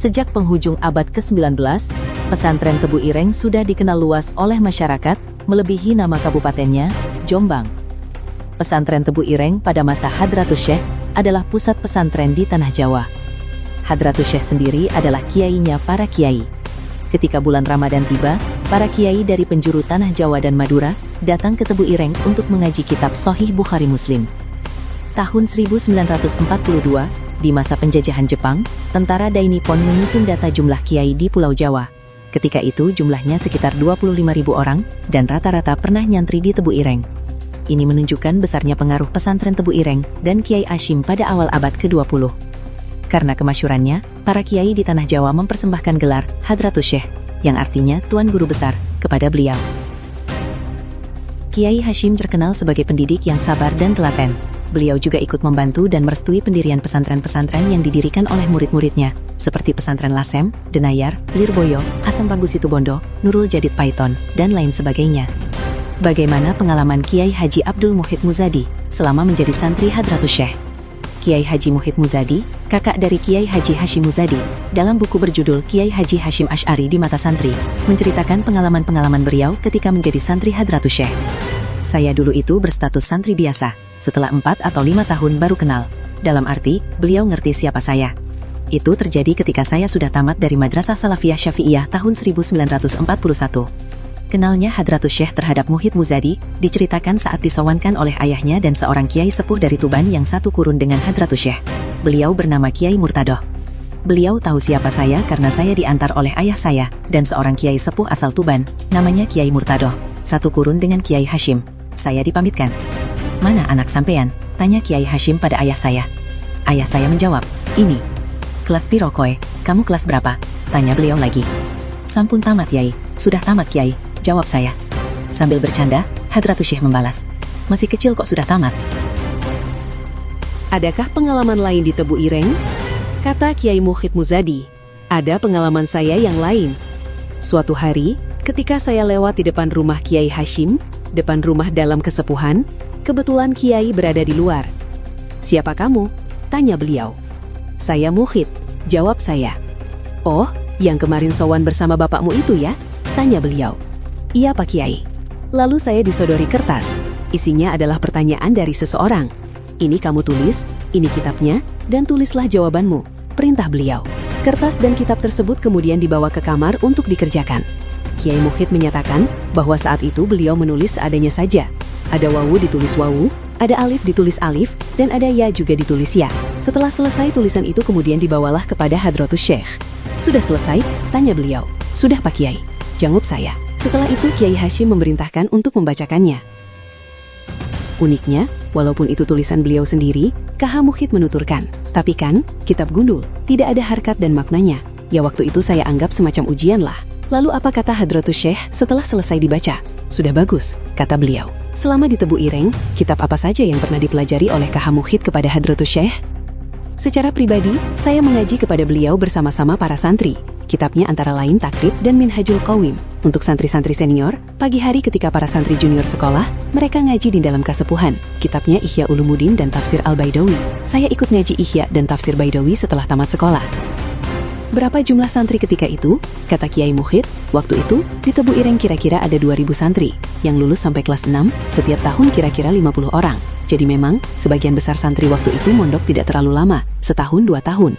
Sejak penghujung abad ke-19, pesantren Tebu Ireng sudah dikenal luas oleh masyarakat, melebihi nama kabupatennya, Jombang. Pesantren Tebu Ireng pada masa Hadratus Syekh adalah pusat pesantren di Tanah Jawa. Hadratus Syekh sendiri adalah kiainya para kiai. Ketika bulan Ramadan tiba, para kiai dari penjuru Tanah Jawa dan Madura datang ke Tebu Ireng untuk mengaji kitab Sahih Bukhari Muslim. Tahun 1942, di masa penjajahan Jepang, tentara Dainippon menyusun data jumlah kiai di Pulau Jawa. Ketika itu jumlahnya sekitar 25.000 orang, dan rata-rata pernah nyantri di Tebu Ireng. Ini menunjukkan besarnya pengaruh pesantren Tebu Ireng dan Kiai Hasyim pada awal abad ke-20. Karena kemasyhurannya, para kiai di Tanah Jawa mempersembahkan gelar Hadratus Syekh, yang artinya Tuan Guru Besar, kepada beliau. Kiai Hasyim terkenal sebagai pendidik yang sabar dan telaten. Beliau juga ikut membantu dan merestui pendirian pesantren-pesantren yang didirikan oleh murid-muridnya, seperti pesantren Lasem, Denayar, Lirboyo, Asem Pagu Situbondo, Nurul Jadid Paiton, dan lain sebagainya. Bagaimana pengalaman Kiai Haji Abdul Muhid Muzadi selama menjadi santri Hadratus Syekh? Kiai Haji Muhid Muzadi, kakak dari Kiai Haji Hasyim Muzadi, dalam buku berjudul Kiai Haji Hasyim Asy'ari di Mata Santri, menceritakan pengalaman-pengalaman beliau ketika menjadi santri Hadratus Syekh. Saya dulu itu berstatus santri biasa, setelah 4 atau 5 tahun baru kenal. Dalam arti, beliau ngerti siapa saya. Itu terjadi ketika saya sudah tamat dari Madrasah Salafiyah Syafi'iyah tahun 1941. Kenalnya Hadratus Syekh terhadap Muhid Muzadi diceritakan saat disowankan oleh ayahnya dan seorang kiai sepuh dari Tuban yang satu kurun dengan Hadratus Syekh. Beliau bernama Kiai Murtadoh. Beliau tahu siapa saya karena saya diantar oleh ayah saya dan seorang kiai sepuh asal Tuban, namanya Kiai Murtadoh, satu kurun dengan Kiai Hasyim. Saya dipamitkan. "Mana anak sampean?" tanya Kiai Hasyim pada ayah saya. Ayah saya menjawab, "Ini." "Kelas piro koe? Kamu kelas berapa?" tanya beliau lagi. "Sampun tamat Yai." "Sudah tamat Kiai," jawab saya. Sambil bercanda, Hadratus Syekh membalas, "Masih kecil kok sudah tamat." Adakah pengalaman lain di Tebu Ireng? Kata Kiai Muhid Muzadi, "Ada pengalaman saya yang lain. Suatu hari, ketika saya lewat di depan rumah Kiai Hasyim, depan rumah dalam kesepuhan, kebetulan Kiai berada di luar. 'Siapa kamu?' tanya beliau. 'Saya Muhid,' jawab saya. 'Oh, yang kemarin sowan bersama bapakmu itu ya?' tanya beliau. 'Iya Pak Kiai.' Lalu saya disodori kertas. Isinya adalah pertanyaan dari seseorang. 'Ini kamu tulis, ini kitabnya, dan tulislah jawabanmu,' perintah beliau. Kertas dan kitab tersebut kemudian dibawa ke kamar untuk dikerjakan. Kiai Muhid menyatakan bahwa saat itu beliau menulis seadanya saja. Ada wawu ditulis wawu, ada alif ditulis alif, dan ada ya juga ditulis ya. Setelah selesai tulisan itu kemudian dibawalah kepada Hadratus Syekh. 'Sudah selesai?' tanya beliau. 'Sudah Pak Kiai,' jawab saya. Setelah itu Kiai Hasyim memerintahkan untuk membacakannya. Uniknya, walaupun itu tulisan beliau sendiri, KH Muhid menuturkan, "Tapi kan, kitab gundul, tidak ada harkat dan maknanya. Ya waktu itu saya anggap semacam ujian lah." Lalu apa kata Hadratus Syekh setelah selesai dibaca? "Sudah bagus," kata beliau. Selama di Tebu Ireng, kitab apa saja yang pernah dipelajari oleh KH Muhid kepada Hadratus Syekh? Secara pribadi, saya mengaji kepada beliau bersama-sama para santri. Kitabnya antara lain Takrib dan Minhajul Qawim. Untuk santri-santri senior, pagi hari ketika para santri junior sekolah, mereka ngaji di dalam kasepuhan. Kitabnya Ihya Ulumuddin dan Tafsir Al-Baidawi. Saya ikut ngaji Ihya dan Tafsir Baidawi setelah tamat sekolah. Berapa jumlah santri ketika itu? Kata Kiai Muhid, waktu itu di Tebu Ireng kira-kira ada 2.000 santri. Yang lulus sampai kelas 6, setiap tahun kira-kira 50 orang. Jadi memang, sebagian besar santri waktu itu mondok tidak terlalu lama, setahun 2 tahun.